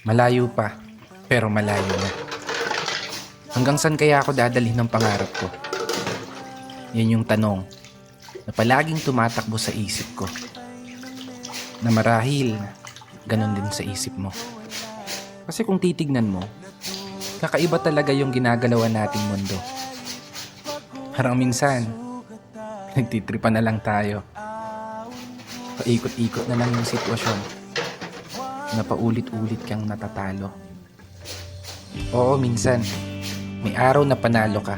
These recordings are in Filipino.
Malayo pa, pero malayo na. Hanggang saan kaya ako dadalhin ng pangarap ko? Yan yung tanong na palaging tumatakbo sa isip ko. Na marahil, ganun din sa isip mo. Kasi kung titignan mo, kakaiba talaga yung ginagalawan nating mundo. Parang minsan, nagtitripa na lang tayo. Paikot-ikot na lang yung sitwasyon na paulit-ulit kang natatalo. Oo, minsan, may araw na panalo ka.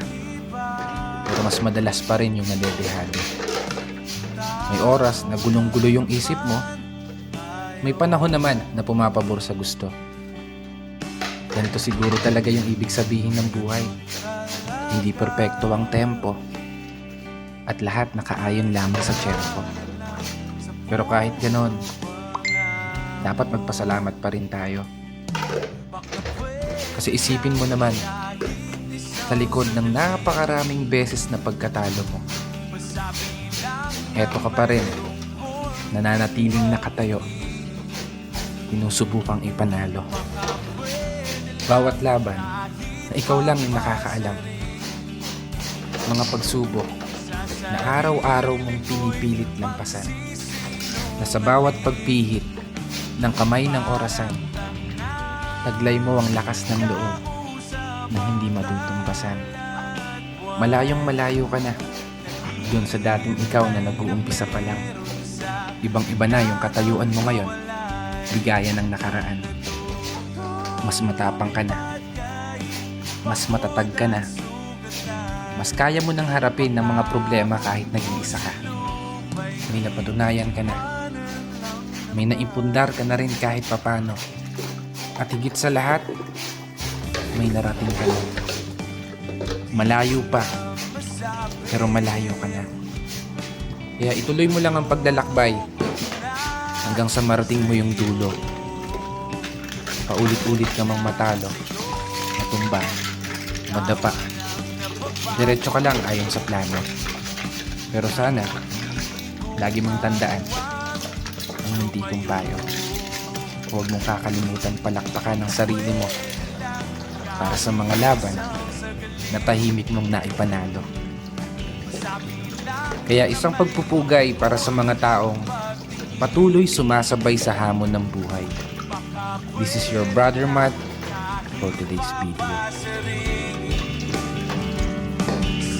Pero mas madalas pa rin yung nadedehado. May oras na gulong-gulo yung isip mo. May panahon naman na pumapabor sa gusto. Ganito siguro talaga yung ibig sabihin ng buhay. Hindi perpekto ang tempo. At lahat nakaayon lamang sa tiyempo. Pero kahit ganon, dapat magpasalamat pa rin tayo. Kasi isipin mo naman, sa likod ng napakaraming beses na pagkatalo mo, eto ka pa rin, nananatiling nakatayo, sinusubukang ipanalo. Bawat laban na ikaw lang yung nakakaalam. Mga pagsubok na araw-araw mong pinipilit lampasan. Na sa bawat pagpihit ng kamay ng orasan, taglay mo ang lakas ng loob na hindi matutumbasan. Malayong malayo ka na dun sa dating ikaw na nag-uumpisa pa lang. Ibang-iba na yung katayuan mo ngayon, bigaya ng nakaraan. Mas matapang ka na, mas matatag ka na, mas kaya mo nang harapin ng mga problema kahit nag-iisa ka. May napatunayan ka na, may naipundar ka na rin kahit papano. At higit sa lahat, may narating ka na. Malayo pa, pero malayo ka na. Kaya ituloy mo lang ang paglalakbay hanggang sa marating mo yung dulo. Paulit-ulit ka mang matalo, matumba, madapa. Diretso ka lang ayon sa plano. Pero sana, lagi mong tandaan ang hindi kong payo. Huwag mong kakalimutan palakpakan ng sarili mo para sa mga laban na tahimik mong naipanalo. Kaya isang pagpupugay para sa mga taong patuloy sumasabay sa hamon ng buhay. This is your brother Matt for today's video.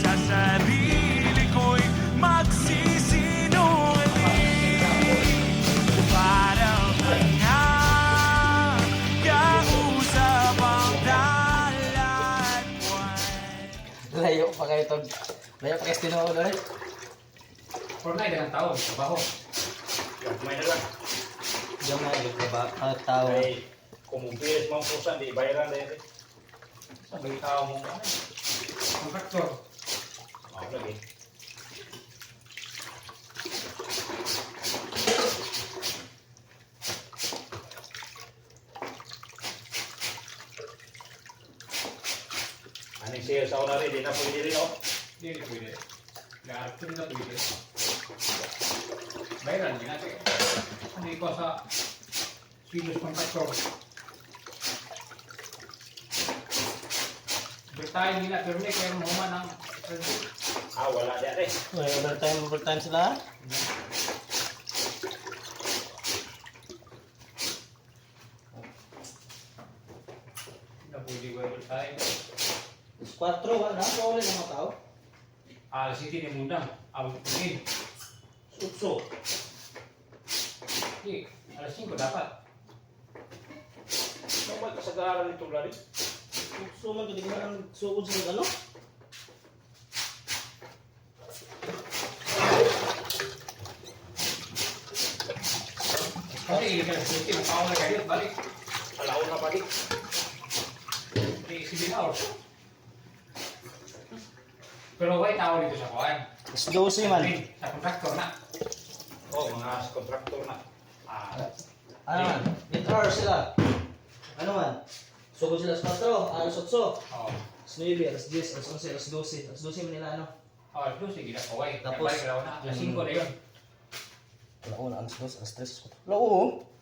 Sa sarili ko'y magsisinungaling para kausap ang dalatwan. Layo pa kayo to. Layo pa kayo tinuod ulit. For na ilang taon, trabaho. May na lang. Diyan na yung tao. Ay, kumubilis mga pusan, di bayaran dahil. Sabay tao mo. Kontraktor. Ako lagi. Aning siya sa una rin, di na pwede rin, no? Hindi pwede. Garap na pwede. Bayaran din natin. Hindi ko sa Swedish kontraktor. Bertayo nila, pero hindi kayo mahuman ng Wala di ate. May overtime sila. na pwede ko bertayo. 4, wala. So, ulit ang mga tao. Alas hindi ni muna. Awag ko rin. Sutso. Hindi, alas 5 dapat. Ano ba kasagaran nito lari? So, man, hindi ka lang sukod sa ano? Kasi hindi ka na suti, makaw na kayo, balik. Alaon na balik. 7 hours. Pero why tao dito sa kuhan? Mas 12 man. Sa kontraktor na. Mga kontraktor na. Ano man? 8 hours sila. Ano man? Sukod sila sa 4, alas 8. Oo. Alas 9, alas 10, alas 11, alas 12. Alas 12 man nila ano? Alas 2, sige na kaway. Tapos- Balik raw na. Alas 5 na yun. Wala ko na, alas 2, alas 3, alas 4. Wala ko.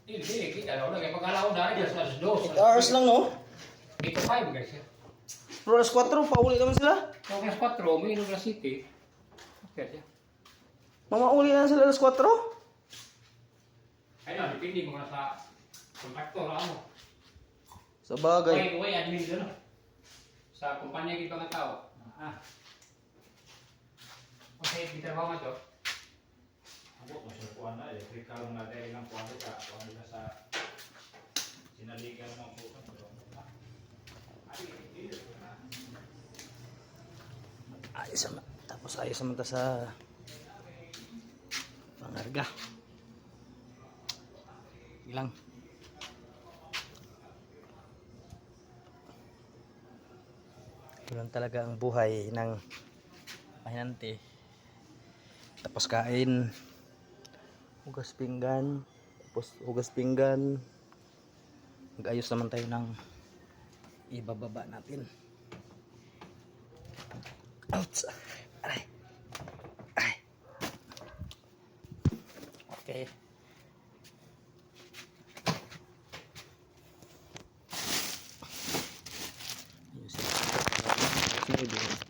Hindi, kita lang. Pagkala ko dahil alas 2. 8 hours lang, no? Dito 5 guys. Pero alas 4, pauli naman sila. Kung alas 4, may inom na city. Okay siya. Mamauli na sila alas 4. Ayun, dipindi mo na sa kontraktor ano. Sa bagay. Way admin doon. Sa kumpanya kita ng tao. Okay, kita ba mo to? Ako, masya kuha na. Electrical na dahil ng kuha nila. Kuha nila sa sinaligan ng bukan. Ayos naman. Tapos ayos naman ta sa pangarga. Ilang. Yun talaga ang buhay ng pahinante. Tapos kain, hugas pinggan, tapos hugas pinggan. Mag-ayos naman tayo ng ibababa natin. Ouch! Aray! Aray! Okay. Ayusin.